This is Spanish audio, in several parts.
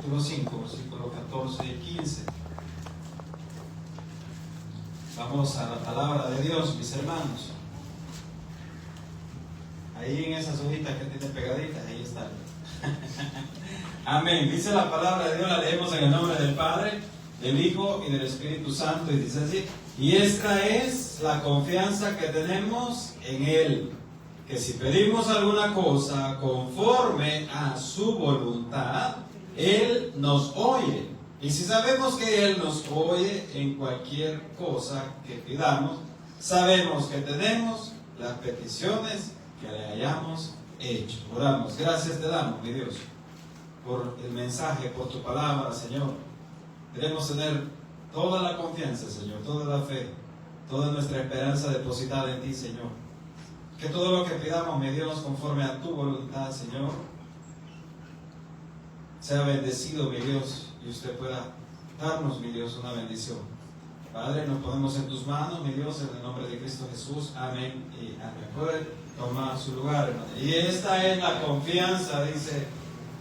capítulo 5, versículos 14 y 15. Vamos a la palabra de Dios, mis hermanos. Ahí en esas hojitas que tienen pegaditas, ahí está. Amén. Dice la palabra de Dios, la leemos en el nombre del Padre, del Hijo y del Espíritu Santo. Y dice así: y esta es la confianza que tenemos en Él, que si pedimos alguna cosa conforme a su voluntad, Él nos oye. Y si sabemos que Él nos oye en cualquier cosa que pidamos, sabemos que tenemos las peticiones que le hayamos hecho. Oramos. Gracias te damos, mi Dios, por el mensaje, por tu palabra, Señor. Queremos tener toda la confianza, Señor, toda la fe, toda nuestra esperanza depositada en ti, Señor. Que todo lo que pidamos, mi Dios, conforme a tu voluntad, Señor, sea bendecido, mi Dios, y usted pueda darnos, mi Dios, una bendición. Padre, nos ponemos en tus manos, mi Dios, en el nombre de Cristo Jesús. Amén y amén. Puede tomar su lugar, hermano. Y esta es la confianza, dice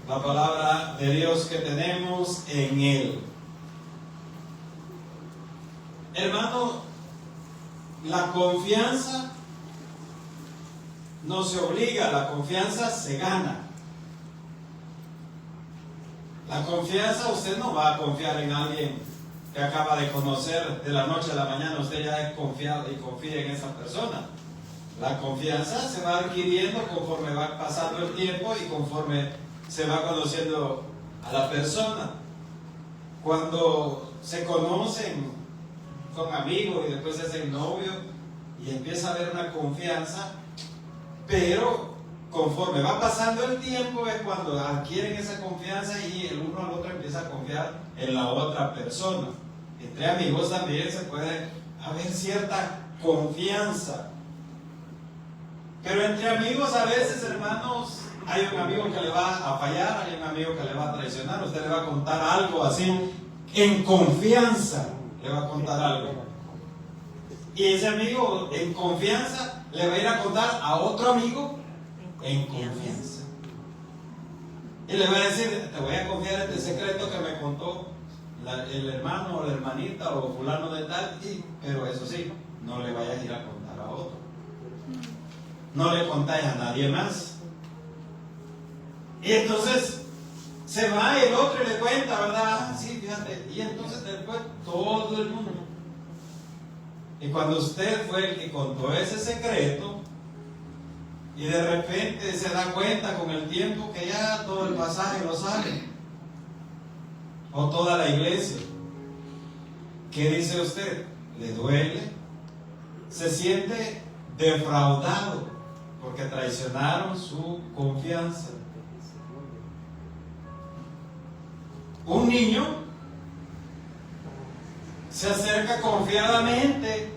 la palabra de Dios, que tenemos en Él. Hermano, la confianza no se obliga, la confianza se gana. La confianza, usted no va a confiar en alguien que acaba de conocer de la noche a la mañana. Usted ya es confiado y confía en esa persona. La confianza se va adquiriendo conforme va pasando el tiempo y conforme se va conociendo a la persona. Cuando se conocen, son amigos y después se hacen novios y empieza a haber una confianza, pero conforme va pasando el tiempo es cuando adquieren esa confianza y el uno al otro empieza a confiar en la otra persona. Entre amigos también se puede haber cierta confianza, pero entre amigos a veces, hermanos, hay un amigo que le va a fallar, hay un amigo que le va a traicionar. Usted le va a contar algo así en confianza, le va a contar algo, y ese amigo en confianza le va a ir a contar a otro amigo en confianza, y le va a decir: te voy a confiar este secreto que me contó el hermano o la hermanita o fulano de tal, pero eso sí, no le vayas a ir a contar a otro, no le contáis a nadie más. Y entonces se va el otro y le cuenta, ¿verdad? Sí, fíjate. Y entonces después todo el mundo. Y cuando usted fue el que contó ese secreto, y de repente se da cuenta con el tiempo que ya todo el pasaje lo sabe, o toda la iglesia, ¿qué dice usted? ¿Le duele? ¿Se siente defraudado porque traicionaron su confianza? Un niño se acerca confiadamente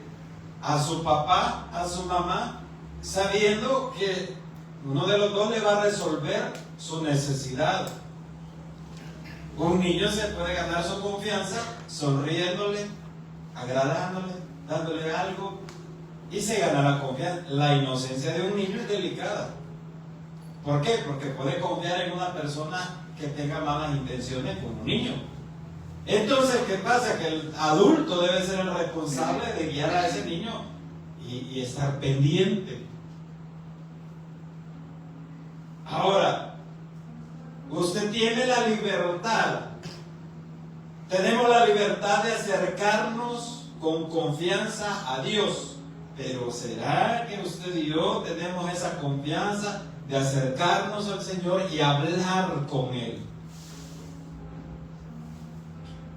a su papá, a su mamá, sabiendo que uno de los dos le va a resolver su necesidad. Un niño se puede ganar su confianza sonriéndole, agradándole, dándole algo, y se gana la confianza. La inocencia de un niño es delicada. ¿Por qué? Porque puede confiar en una persona que tenga malas intenciones con un niño. Entonces, ¿qué pasa? Que el adulto debe ser el responsable de guiar a ese niño y estar pendiente. Ahora, usted tiene la libertad, tenemos la libertad de acercarnos con confianza a Dios, pero ¿será que usted y yo tenemos esa confianza de acercarnos al Señor y hablar con Él?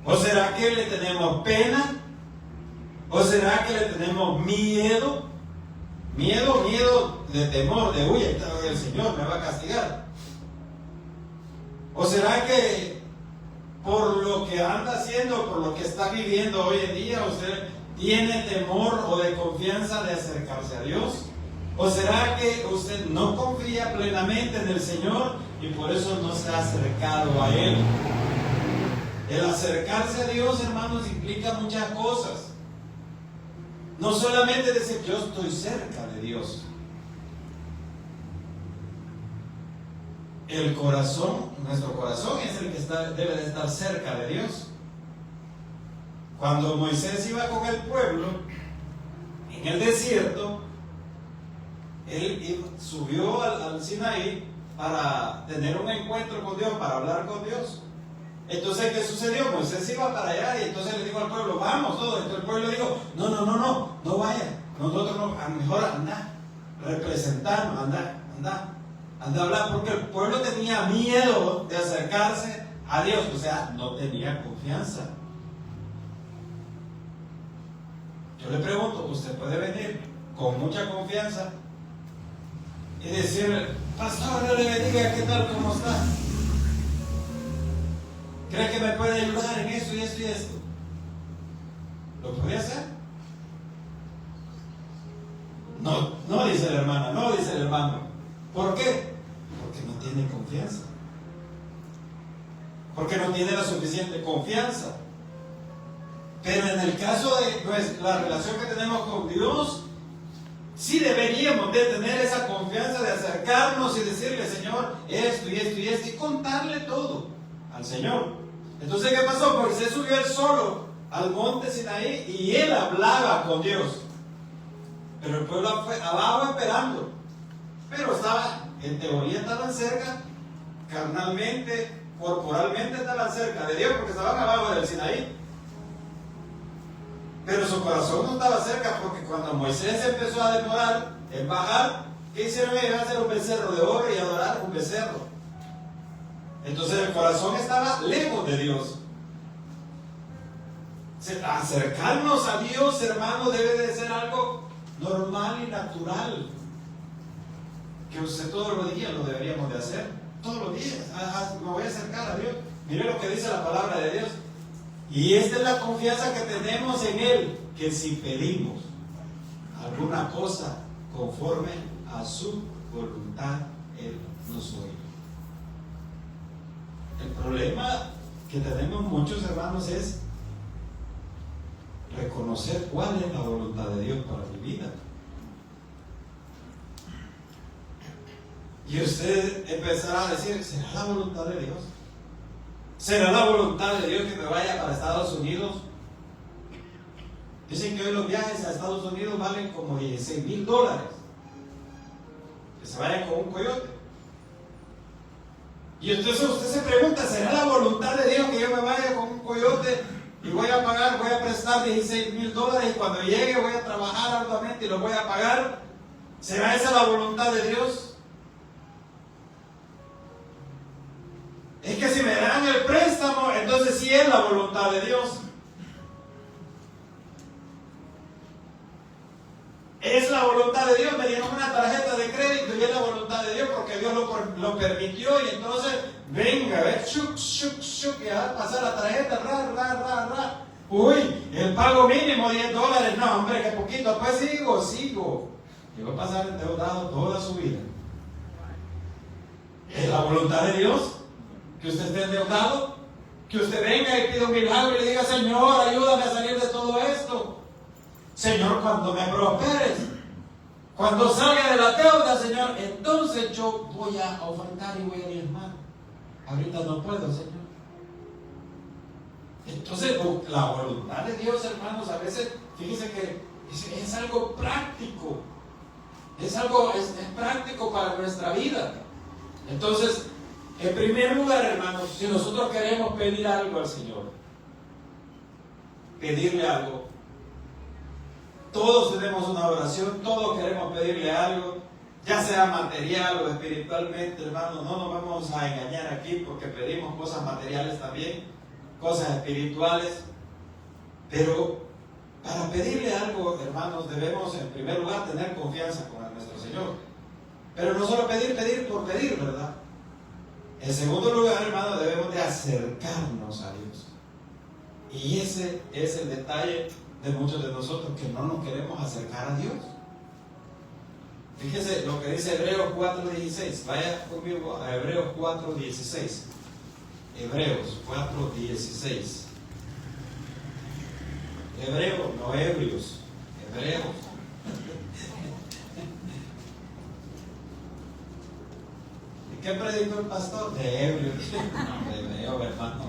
¿O será que le tenemos pena? ¿O será que le tenemos miedo? Miedo de temor, de uy, el Señor me va a castigar. ¿O será que por lo que anda haciendo, por lo que está viviendo hoy en día, usted tiene temor o de confianza de acercarse a Dios? ¿O será que usted no confía plenamente en el Señor y por eso no se ha acercado a Él? El acercarse a Dios, hermanos, implica muchas cosas. No solamente decir yo estoy cerca de Dios. el corazón, nuestro corazón es el que debe de estar cerca de Dios. Cuando Moisés iba con el pueblo en el desierto, él subió al Sinaí para tener un encuentro con Dios, para hablar con Dios. Entonces, ¿qué sucedió? Moisés iba para allá y entonces le dijo al pueblo, vamos todos. Entonces el pueblo dijo, no vayan, nosotros no, mejor anda, representarnos, anda a hablar, porque el pueblo tenía miedo de acercarse a Dios, o sea, no tenía confianza. Yo le pregunto, ¿usted puede venir con mucha confianza y decirle, pastor, Dios le bendiga, ¿qué tal, cómo está? ¿Cree que me puede ayudar en esto y esto y esto? ¿Lo puede hacer? No dice la hermana, no dice el hermano. ¿Por qué? Porque no tiene confianza. Porque no tiene la suficiente confianza. Pero en el caso de la relación que tenemos con Dios, sí deberíamos de tener esa confianza de acercarnos y decirle, Señor, esto y esto y esto, y contarle todo al Señor. Entonces, ¿qué pasó? Moisés subió él solo al monte Sinaí y él hablaba con Dios. Pero el pueblo fue abajo esperando. Pero en teoría estaban cerca, carnalmente, corporalmente estaban cerca de Dios porque estaban abajo del Sinaí. Pero su corazón no estaba cerca, porque cuando Moisés empezó a demorar en bajar, ¿qué hicieron ellos? Hacer un becerro de oro y adorar un becerro. Entonces el corazón estaba lejos de Dios. Acercarnos a Dios, hermano, debe de ser algo normal y natural. Que usted todos los días lo deberíamos de hacer. Todos los días. Me voy a acercar a Dios. Mire lo que dice la palabra de Dios. Y esta es la confianza que tenemos en Él, que si pedimos alguna cosa conforme a su voluntad, Él nos oye. El problema que tenemos muchos hermanos es reconocer cuál es la voluntad de Dios para mi vida. Y usted empezará a decir, ¿será la voluntad de Dios? ¿Será la voluntad de Dios que me vaya para Estados Unidos? Dicen que hoy los viajes a Estados Unidos valen como $16,000. Que se vayan con un coyote. Y entonces usted se pregunta, ¿será la voluntad de Dios que yo me vaya con un coyote y voy a prestar $16,000 y cuando llegue voy a trabajar arduamente y lo voy a pagar? ¿Será esa la voluntad de Dios? Es que si me dan el préstamo, entonces sí es la voluntad de Dios. Es la voluntad de Dios. Me dieron una tarjeta de crédito y es la voluntad de Dios porque Dios lo permitió. Y entonces, venga, a ver, que va a pasar la tarjeta, ra. Uy, el pago mínimo $10. No, hombre, que poquito. Pues sigo. Y va a pasar endeudado toda su vida. ¿Es la voluntad de Dios que usted esté endeudado? Que usted venga y pida un milagro y le diga, Señor, ayúdame a salir de todo esto. Señor, cuando me prosperes, cuando salga de la deuda, Señor, entonces yo voy a ofrendar y voy a diezmar. Ahorita no puedo, Señor. Entonces, la voluntad de Dios, hermanos, a veces, fíjense que es algo práctico. Es práctico para nuestra vida. Entonces, en primer lugar, hermanos, si nosotros queremos pedir algo al Señor, pedirle algo, todos tenemos una oración, todos queremos pedirle algo, ya sea material o espiritualmente, hermanos, no nos vamos a engañar aquí porque pedimos cosas materiales también, cosas espirituales, pero para pedirle algo, hermanos, debemos en primer lugar tener confianza con nuestro Señor, pero no solo pedir por pedir, ¿verdad? En segundo lugar, hermanos, debemos de acercarnos a Dios. Y ese es el detalle de muchos de nosotros, que no nos queremos acercar a Dios. Fíjese lo que dice Hebreos 4:16. Vaya conmigo a Hebreos 4:16. Hebreos 4:16. Hebreos, no ebrios. Hebreos. ¿Qué predicó el pastor? De Hebreo. No, de Hebreo, hermano.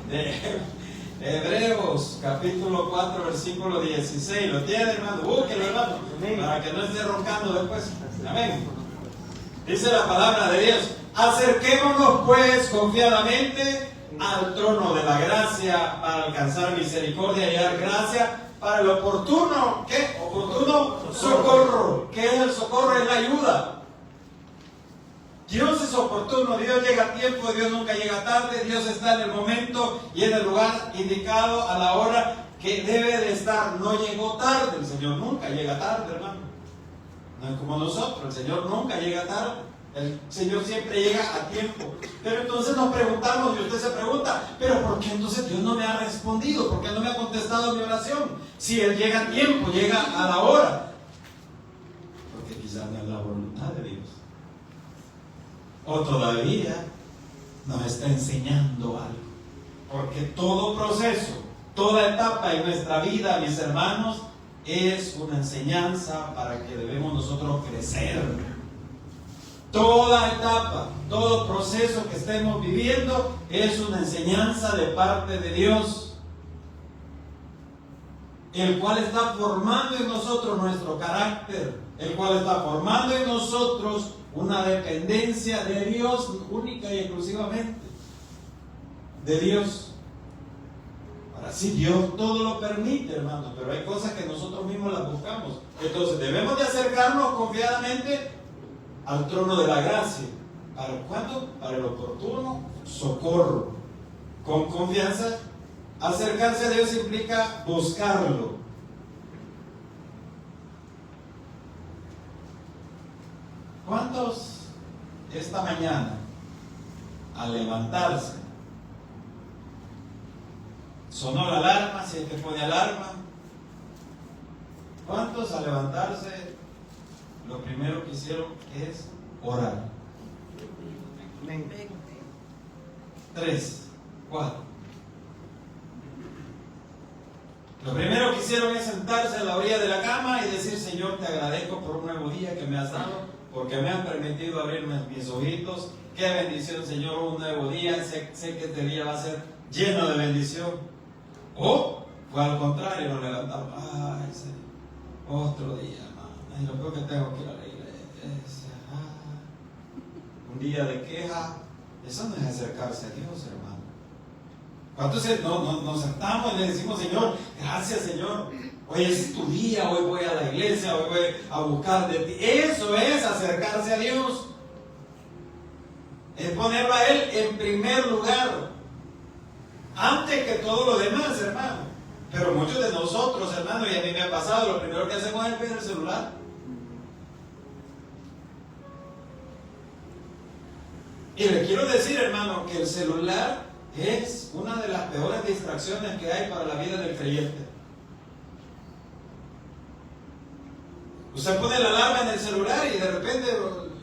De Hebreos, capítulo 4, versículo 16. ¿Lo tiene, hermano? Búsquelo, hermano, para que no esté roncando después. Amén. Dice la palabra de Dios: acerquémonos pues confiadamente al trono de la gracia para alcanzar misericordia y hallar gracia para el oportuno, ¿qué? Oportuno socorro. ¿Qué es el socorro? Es la ayuda. Dios es oportuno, Dios llega a tiempo, Dios nunca llega tarde, Dios está en el momento y en el lugar indicado a la hora que debe de estar. No llegó tarde, el Señor nunca llega tarde, hermano. No es como nosotros, el Señor nunca llega tarde, el Señor siempre llega a tiempo. Pero entonces nos preguntamos, y usted se pregunta, pero ¿por qué entonces Dios no me ha respondido? ¿Por qué no me ha contestado mi oración? Si Él llega a tiempo, llega a la hora. Porque quizás no es la voluntad de Dios. O todavía nos está enseñando algo. Porque todo proceso, toda etapa en nuestra vida, mis hermanos, es una enseñanza para que debemos nosotros crecer. Toda etapa, todo proceso que estemos viviendo es una enseñanza de parte de Dios, el cual está formando en nosotros nuestro carácter, el cual está formando en nosotros una dependencia de Dios única y exclusivamente de Dios. Ahora sí, Dios todo lo permite, hermano, pero hay cosas que nosotros mismos las buscamos. Entonces debemos de acercarnos confiadamente al trono de la gracia. ¿Para cuándo? Para el oportuno socorro. Con confianza. Acercarse a Dios implica buscarlo. ¿Cuántos esta mañana, al levantarse, sonó la alarma, si es que pone alarma? ¿Cuántos al levantarse lo primero que hicieron es orar? 3, 4. Lo primero que hicieron es sentarse a la orilla de la cama y decir: Señor, te agradezco por un nuevo día que me has dado, porque me han permitido abrir mis ojitos. Qué bendición, Señor, un nuevo día. Sé que este día va a ser lleno de bendición. O fue al contrario, nos levantamos: ay, Señor, otro día, hermano. Y lo peor que tengo que ir a la iglesia. Un día de queja. Eso no es acercarse a Dios, hermano. ¿Cuántos nos sentamos y le decimos: Señor, gracias, Señor, hoy es tu día, hoy voy a la iglesia, hoy voy a buscar de ti? Eso es acercarse a Dios. Es ponerlo a Él en primer lugar, antes que todo lo demás, hermano. Pero muchos de nosotros, hermano, y a mí me ha pasado, lo primero que hacemos es ver el celular. Y le quiero decir, hermano, que el celular es una de las peores distracciones que hay para la vida del creyente. Usted pone la alarma en el celular y de repente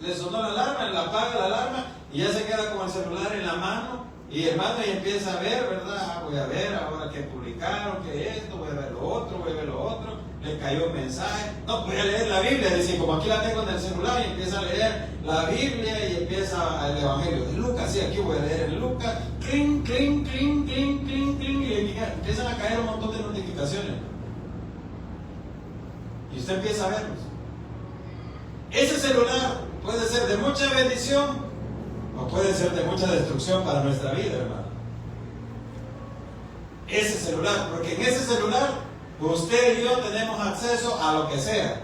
le sonó la alarma, le apaga la alarma y ya se queda con el celular en la mano. Y hermano, y empieza a ver, ¿verdad? Voy a ver ahora qué publicaron, qué esto, voy a ver lo otro, voy a ver lo otro. Le cayó un mensaje. No, voy a leer la Biblia. Dice, como aquí la tengo en el celular, y empieza a leer la Biblia y empieza el Evangelio de Lucas. Sí, aquí voy a leer en Lucas. Cling, cling, cling, cling, cling, cling. Y empiezan a caer un montón de notificaciones. Y usted empieza a verlos. Ese celular puede ser de mucha bendición o puede ser de mucha destrucción para nuestra vida, hermano. Ese celular, porque en ese celular usted y yo tenemos acceso a lo que sea.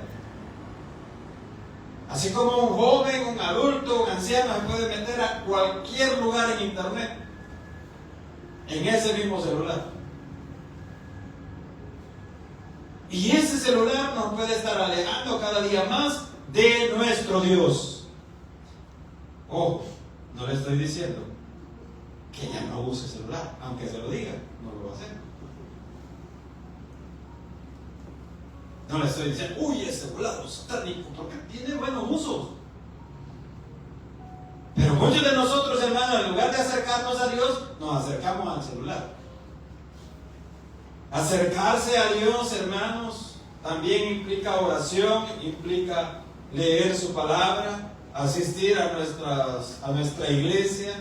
Así como un joven, un adulto, un anciano se puede meter a cualquier lugar en internet en ese mismo celular. Y ese celular nos puede estar alejando cada día más de nuestro Dios. Ojo, no le estoy diciendo que ya no use celular, aunque se lo diga, no lo va a hacer. No le estoy diciendo, uy, ese celular es satánico, porque tiene buenos usos. Pero muchos de nosotros, hermanos, en lugar de acercarnos a Dios, nos acercamos al celular. Acercarse a Dios, hermanos, también implica oración, implica leer su palabra, asistir a nuestra iglesia,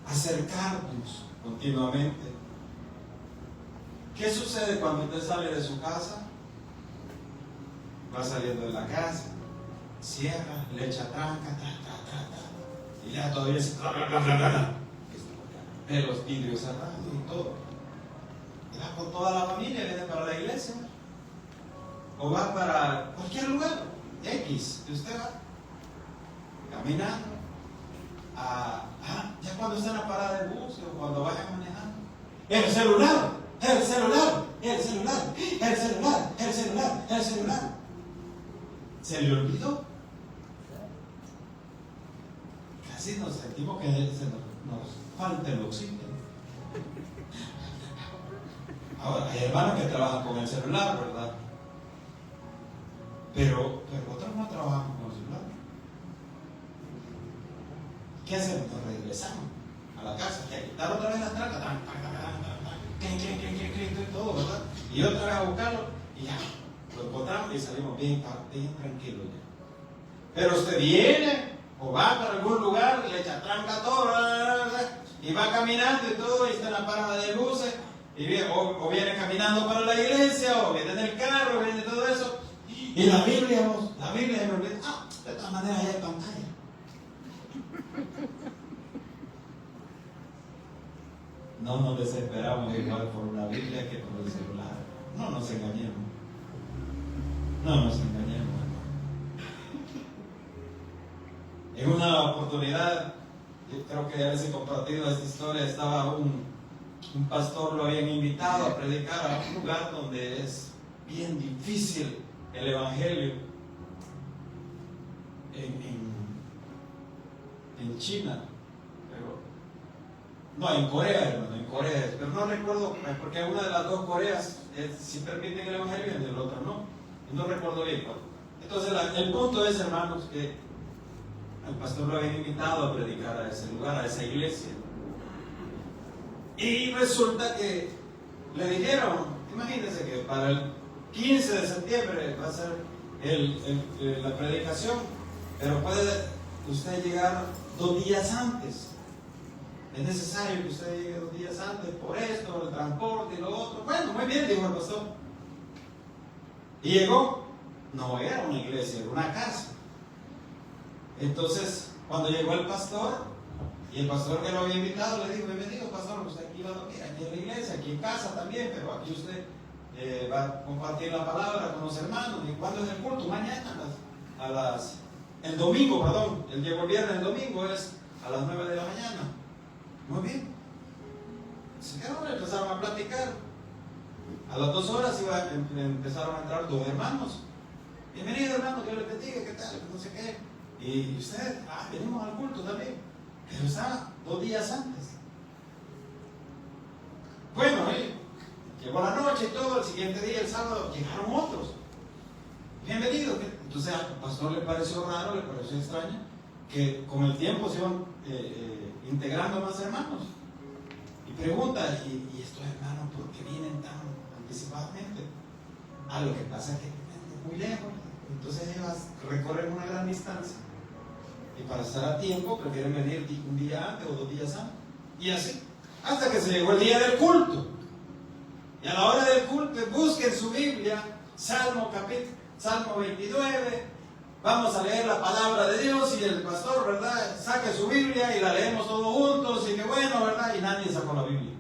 acercarnos continuamente. ¿Qué sucede cuando usted sale de su casa? Va saliendo de la casa, cierra, le echa tranca, y ya todavía se ve los vidrios cerrados y todo. Y va con toda la familia, viene para la iglesia, o va para cualquier lugar X, y usted va caminando, ya cuando está en la parada de bus o cuando vaya manejando, el celular, ¿se le olvidó? Casi nos sentimos que nos falta el oxígeno. Ahora, hay hermanos que trabajan con el celular, ¿verdad? Pero otros no trabajan con el celular. ¿Qué hacemos? Nos regresamos a la casa, y a quitar otra vez las trancas, y todo, ¿verdad? Y otra vez a buscarlo, y ya, lo encontramos y salimos bien tranquilos ya. Pero usted viene, o va para algún lugar, le echa tranca todo, y va caminando y todo, y está en la parada de luces, y viene, o viene caminando para la iglesia, o viene en el carro, viene todo eso. Y la Biblia, me olvida. De todas maneras ya hay pantalla. No nos desesperamos igual por una Biblia que por el celular. No nos engañemos. En una oportunidad, yo creo que ya les he compartido esta historia, estaba un pastor, lo habían invitado a predicar a un lugar donde es bien difícil el evangelio, en China, en Corea, hermano, pero no recuerdo, porque una de las dos Coreas si permiten el evangelio y en el otro no recuerdo bien cuál. Entonces el punto es, hermanos, que el pastor lo habían invitado a predicar a ese lugar, a esa iglesia, y resulta que le dijeron, imagínense que para el 15 de septiembre va a ser la predicación, pero puede usted llegar 2 días antes. Es necesario que usted llegue 2 días antes por esto, el transporte y lo otro. Bueno, muy bien, dijo el pastor. Y llegó, no era una iglesia, era una casa. Entonces, cuando llegó el pastor, y el pastor que lo había invitado le dijo: bienvenido, pastor, usted aquí va a dormir, aquí en la iglesia, aquí en casa también, pero aquí usted va a compartir la palabra con los hermanos. ¿Y cuándo es el culto? Mañana, el domingo, perdón. Él llegó el viernes, el domingo es a las 9 de la mañana. Muy bien. Se quedaron, empezaron a platicar. A las 2 horas empezaron a entrar 2 hermanos. Bienvenido, hermano, Dios les bendiga, ¿qué tal? No sé qué. Y usted, venimos al culto también. Pero está 2 días antes. Bueno, llegó la noche y todo, el siguiente día, el sábado, llegaron otros. Bienvenido. Entonces al pastor le pareció raro, le pareció extraño, que con el tiempo se iban integrando más hermanos. Y pregunta: ¿y estos hermanos por qué vienen tan anticipadamente? Lo que pasa es que vienen muy lejos, entonces ellos recorren una gran distancia. Y para estar a tiempo prefieren venir un día antes o 2 días antes. Y así, hasta que se llegó el día del culto. Y a la hora del culto, busquen su Biblia, Salmo 29. Vamos a leer la palabra de Dios, y el pastor, ¿verdad?, saque su Biblia y la leemos todos juntos, y qué bueno, ¿verdad? Y nadie sacó la Biblia.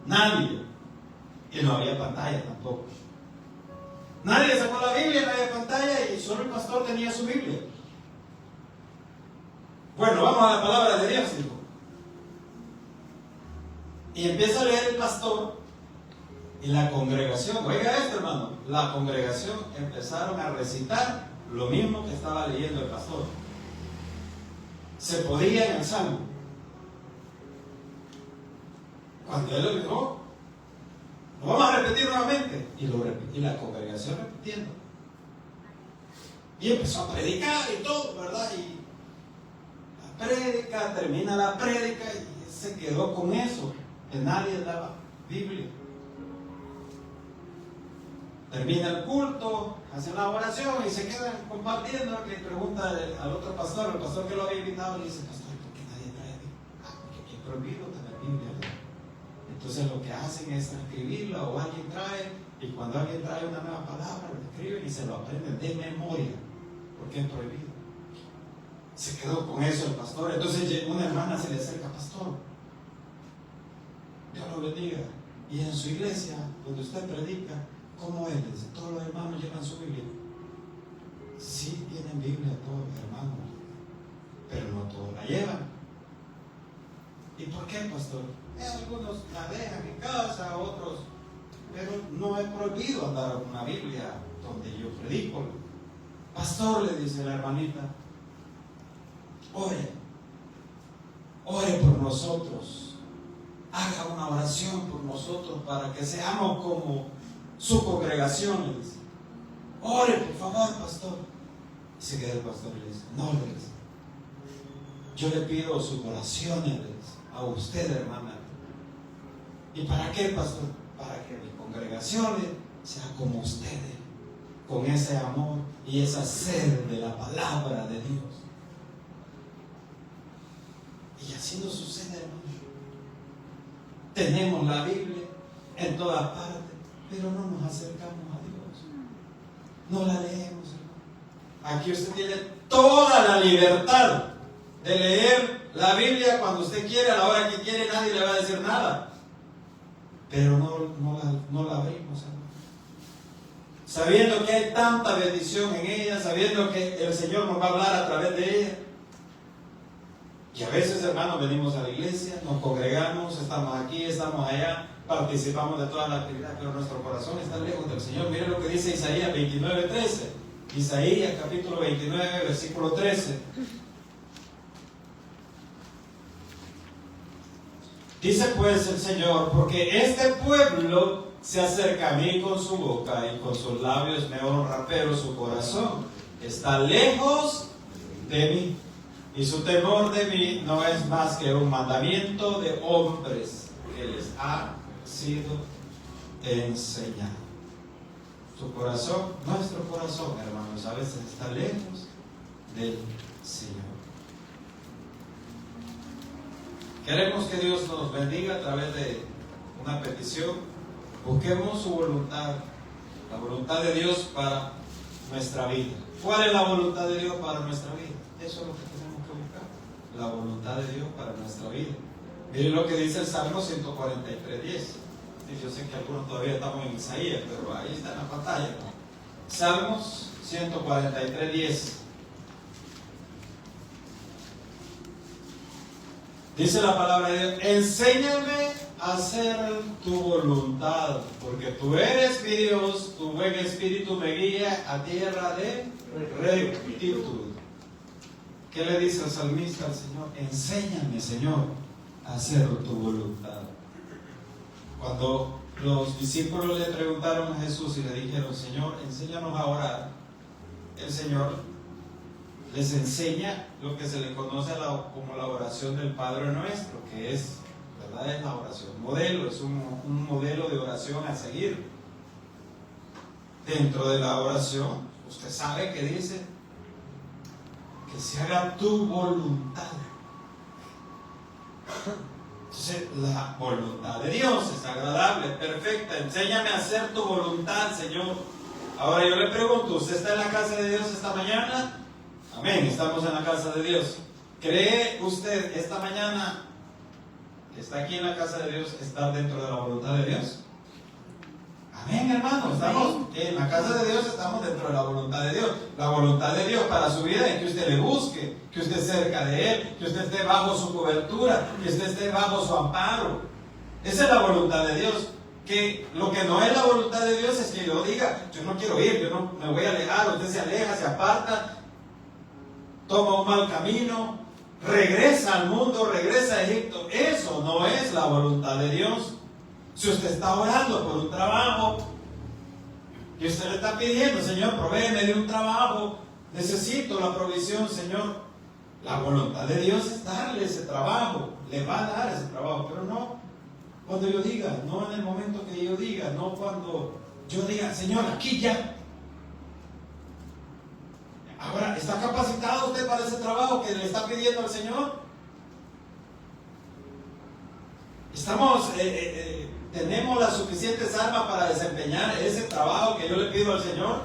Nadie. Y no había pantalla tampoco. Nadie sacó la Biblia, no había pantalla, y solo el pastor tenía su Biblia. Bueno, vamos a la palabra de Dios, dijo. Y empieza a leer el pastor, y la congregación, oiga esto, hermano, la congregación empezaron a recitar lo mismo que estaba leyendo el pastor. Se podía en el salmo. Cuando él lo dijo, lo vamos a repetir nuevamente. Y lo repetí, la congregación repitiendo. Y empezó a predicar y todo, ¿verdad? Y la prédica, termina la prédica, y se quedó con eso, que nadie daba Biblia. Termina el culto, hacen la oración y se quedan compartiendo. Le pregunta al otro pastor, el pastor que lo había invitado, le dice: pastor, ¿por qué nadie trae Biblia? Porque es prohibido tener Biblia, ¿verdad? Entonces lo que hacen es escribirla, o alguien trae, y cuando alguien trae una nueva palabra, lo escriben y se lo aprenden de memoria, porque es prohibido. Se quedó con eso el pastor. Entonces una hermana se le acerca: pastor, Dios lo bendiga, y en su iglesia, donde usted predica, ¿cómo es? Dice: todos los hermanos llevan su Biblia. Sí, tienen Biblia todos los hermanos, pero no todos la llevan. ¿Y por qué, pastor? Algunos la dejan en casa, otros, pero no es prohibido andar con una Biblia donde yo predico. Pastor, le dice la hermanita, ore por nosotros, haga una oración por nosotros para que seamos como su congregación, le dice. Ore, por favor, pastor. Y se queda el pastor y le dice: no, le dice, yo le pido sus oraciones, le dice, a usted, hermana. ¿Y para qué, pastor? Para que mi congregación sea como ustedes, con ese amor y esa sed de la palabra de Dios. Y así no sucede, hermano. Tenemos la Biblia en todas partes, pero no nos acercamos a Dios. No la leemos, hermano. Aquí usted tiene toda la libertad de leer la Biblia cuando usted quiere, a la hora que quiere, nadie le va a decir nada. Pero no la abrimos, hermano. Sabiendo que hay tanta bendición en ella, sabiendo que el Señor nos va a hablar a través de ella. Y a veces, hermanos, venimos a la iglesia, nos congregamos, estamos aquí, estamos allá, participamos de toda la actividad, pero nuestro corazón está lejos del Señor. Miren lo que dice Isaías 29:13. Isaías capítulo 29, versículo 13. Dice pues el Señor: porque este pueblo se acerca a mí con su boca y con sus labios me honra, pero su corazón está lejos de mí, y su temor de mí no es más que un mandamiento de hombres que les ha sido enseñado. Su corazón, nuestro corazón, hermanos, a veces está lejos del Señor. Queremos que Dios nos bendiga a través de una petición. Busquemos su voluntad, la voluntad de Dios para nuestra vida. ¿Cuál es la voluntad de Dios para nuestra vida? Eso es lo que tenemos que buscar, la voluntad de Dios para nuestra vida. Miren lo que dice el Salmo 143:10. Yo sé que algunos todavía estamos en Isaías, pero ahí está en la pantalla. Salmos 143:10. Dice la palabra de Dios: enséñame a hacer tu voluntad, porque tú eres mi Dios, tu buen espíritu me guía a tierra de rectitud. ¿Qué le dice el salmista al Señor? Enséñame, Señor, a hacer tu voluntad. Cuando los discípulos le preguntaron a Jesús y le dijeron: Señor, enséñanos a orar, el Señor les enseña lo que se le conoce como la oración del Padre Nuestro, que es, ¿verdad?, es la oración modelo, es un modelo de oración a seguir. Dentro de la oración, usted sabe que dice que se haga tu voluntad. Entonces, la voluntad de Dios es agradable, perfecta. Enséñame a hacer tu voluntad, Señor. Ahora yo le pregunto: ¿usted está en la casa de Dios esta mañana? Amén, estamos en la casa de Dios. ¿Cree usted esta mañana que está aquí en la casa de Dios, estar dentro de la voluntad de Dios? Amén, hermano, estamos en la casa de Dios, estamos dentro de la voluntad de Dios. La voluntad de Dios para su vida es que usted le busque, que usted esté cerca de Él, que usted esté bajo su cobertura, que usted esté bajo su amparo. Esa es la voluntad de Dios. Que lo que no es la voluntad de Dios es que yo diga: yo no quiero ir, yo no me voy a alejar. Usted se aleja, se aparta, toma un mal camino, regresa al mundo, regresa a Egipto. Eso no es la voluntad de Dios. Si usted está orando por un trabajo y usted le está pidiendo: Señor, provéeme de un trabajo, necesito la provisión, Señor. La voluntad de Dios es darle ese trabajo, le va a dar ese trabajo, pero no cuando yo diga, no en el momento que yo diga, no cuando yo diga, Señor, aquí ya. Ahora, ¿está capacitado usted para ese trabajo que le está pidiendo al Señor? ¿Tenemos las suficientes armas para desempeñar ese trabajo que yo le pido al Señor?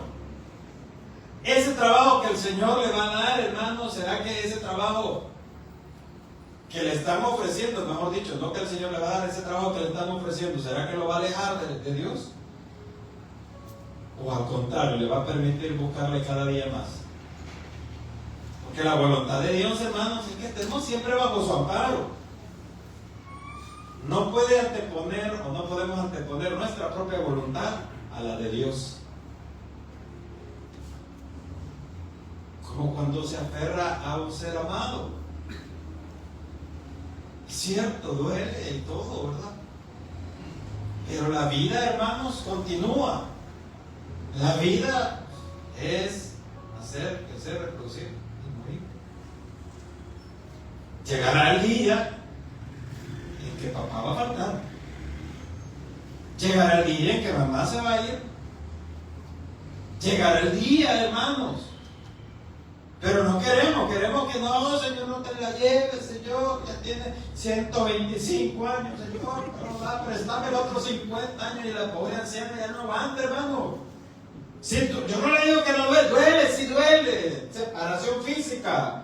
Ese trabajo que el Señor le va a dar, hermano, ¿será que ese trabajo que le están ofreciendo, mejor dicho, no que el Señor le va a dar, ese trabajo que le están ofreciendo, ¿será que lo va a alejar de Dios? ¿O al contrario, le va a permitir buscarle cada día más? Porque la voluntad de Dios, hermanos, es que estemos siempre bajo su amparo. No puede anteponer o no podemos anteponer nuestra propia voluntad a la de Dios. Como cuando se aferra a un ser amado. Es cierto, duele y todo, ¿verdad? Pero la vida, hermanos, continúa. La vida es nacer, crecer, reproducir y morir. Llegará el día en que papá va a faltar. Llegará el día en que mamá se va a ir. Llegará el día, hermanos. Pero no queremos que no, Señor, no te la lleves, Señor, ya tiene 125 años, Señor, pero préstame los otros 50 años y la pobre anciana ya no aguanta, hermano. Siento, yo no le digo que no duele, sí duele, separación física.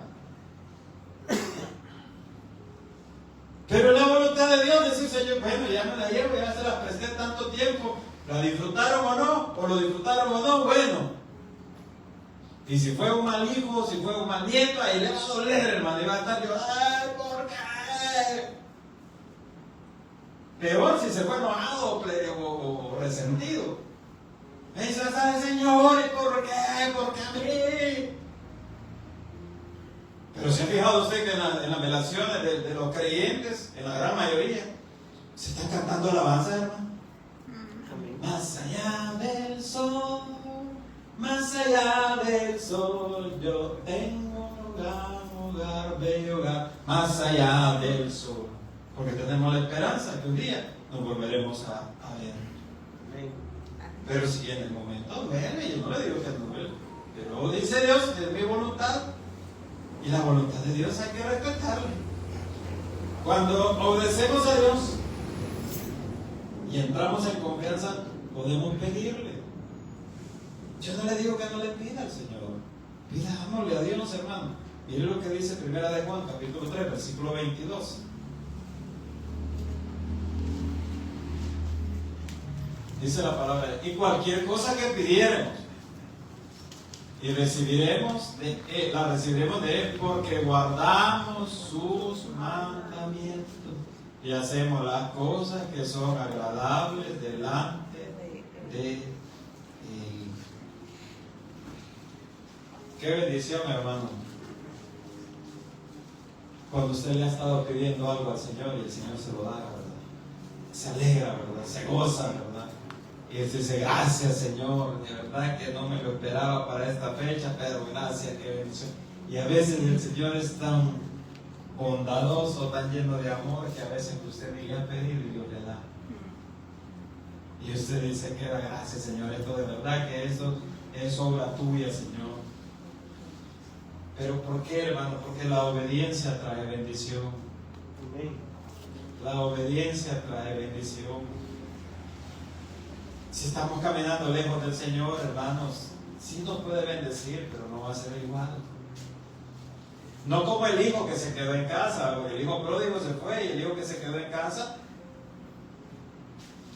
Pero la voluntad de Dios es decir, Señor, bueno, ya me la llevo, ya se la presté tanto tiempo, ¿la disfrutaron o no? ¿O lo disfrutaron o no? Bueno. Y si fue un mal hijo, si fue un mal nieto, ahí le va a doler, hermano, y va a estar yo, ay, ¿por qué? Peor si se fue enojado o resentido. Me dice, ¿sabe, Señor? ¿Y por qué? ¿Por qué a mí? Pero se ha fijado usted que en las velaciones de los creyentes, en la gran mayoría, se están cantando alabanza, hermano. Más allá del sol, más allá del sol, yo tengo un hogar, bello hogar, más allá del sol. Porque tenemos la esperanza que un día nos volveremos a ver. Pero si en el momento duele, yo no le digo que no duele. Pero dice Dios que es mi voluntad. Y la voluntad de Dios hay que respetarla. Cuando obedecemos a Dios y entramos en confianza, podemos pedirle. Yo no le digo que no le pida al Señor. Pidámosle a Dios, hermano. Mire lo que dice 1 de Juan, capítulo 3, versículo 22. Dice la palabra, y cualquier cosa que pidiéramos, y recibiremos la recibiremos de Él, porque guardamos sus mandamientos y hacemos las cosas que son agradables delante de Él. Qué bendición, hermano, cuando usted le ha estado pidiendo algo al Señor y el Señor se lo da, ¿verdad? Se alegra, ¿verdad? Se goza, ¿verdad? Y él dice, gracias, Señor, de verdad que no me lo esperaba para esta fecha, pero gracias, qué bendición. Y a veces el Señor es tan bondadoso, tan lleno de amor, que a veces usted diga pedir y Dios le da. Y usted dice que gracias, Señor, esto de verdad que eso es obra tuya, Señor. Pero ¿por qué, hermano? Porque la obediencia trae bendición. La obediencia trae bendición. Si estamos caminando lejos del Señor, hermanos, sí nos puede bendecir, pero no va a ser igual. No como el hijo que se quedó en casa, porque el hijo pródigo se fue y el hijo que se quedó en casa,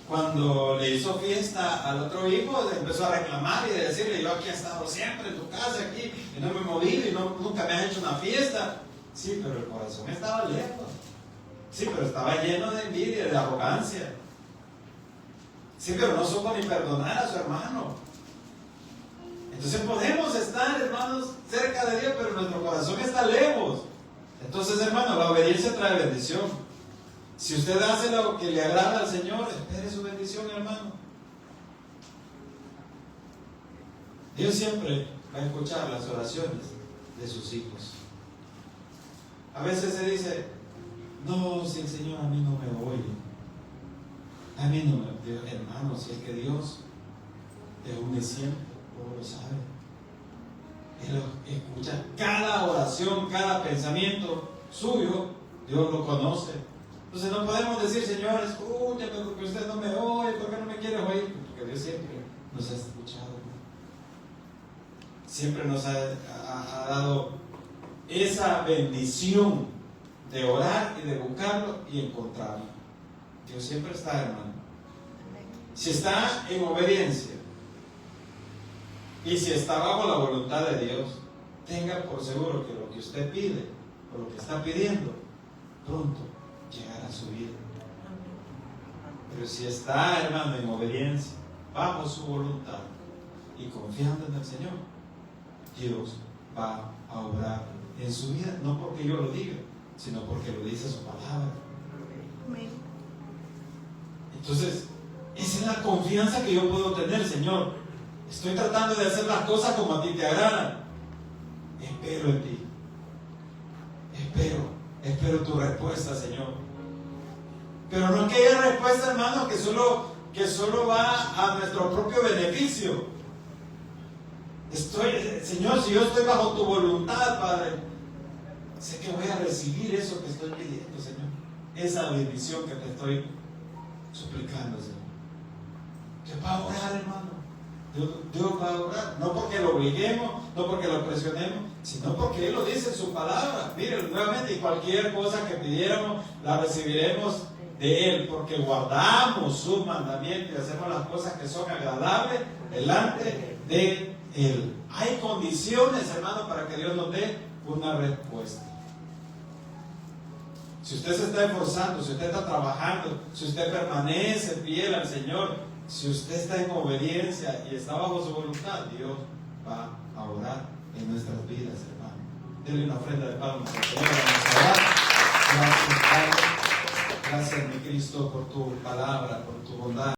cuando le hizo fiesta al otro hijo, empezó a reclamar y a decirle, yo aquí he estado siempre en tu casa, aquí, y no me he movido y nunca me has hecho una fiesta. Sí, pero el corazón estaba lejos. Sí, pero estaba lleno de envidia, de arrogancia. Sí, pero no supo ni perdonar a su hermano. Entonces podemos estar, hermanos, cerca de Dios, pero nuestro corazón está lejos. Entonces, hermano, la obediencia trae bendición. Si usted hace lo que le agrada al Señor, espere su bendición, hermano. Dios siempre va a escuchar las oraciones de sus hijos. A veces se dice, no, si el Señor a mí no me oye. A mí no me oye, hermano, si es que Dios es omnisciente, todo lo sabe. Él escucha cada oración, cada pensamiento suyo, Dios lo conoce. Entonces no podemos decir, Señor, escúchame porque usted no me oye, porque no me quiere oír, porque Dios siempre nos ha escuchado, siempre nos ha dado esa bendición de orar y de buscarlo y encontrarlo. Dios siempre está, hermano. Si está en obediencia y si está bajo la voluntad de Dios, tenga por seguro que lo que usted pide o lo que está pidiendo pronto llegará a su vida. Pero si está, hermano, en obediencia, bajo su voluntad y confiando en el Señor, Dios va a obrar en su vida, no porque yo lo diga, sino porque lo dice su palabra. Entonces, esa es la confianza que yo puedo tener, Señor. Estoy tratando de hacer las cosas como a ti te agradan. Espero en ti. Espero tu respuesta, Señor. Pero no aquella respuesta, hermano, que solo va a nuestro propio beneficio. Señor, si yo estoy bajo tu voluntad, Padre, sé que voy a recibir eso que estoy pidiendo, Señor. Esa bendición que te estoy suplicando, Señor. Dios va a orar, hermano. Dios va a orar. No porque lo obliguemos, no porque lo presionemos, sino porque Él lo dice en su palabra. Miren, nuevamente, y cualquier cosa que pidiéramos, la recibiremos de Él, porque guardamos sus mandamientos y hacemos las cosas que son agradables delante de Él. Hay condiciones, hermano, para que Dios nos dé una respuesta. Si usted se está esforzando, si usted está trabajando, si usted permanece fiel al Señor, si usted está en obediencia y está bajo su voluntad, Dios va a orar en nuestras vidas, hermano. Denle una ofrenda de palmas al Señor. Vamos a orar. Gracias, Padre. Gracias, mi Cristo, por tu palabra, por tu bondad.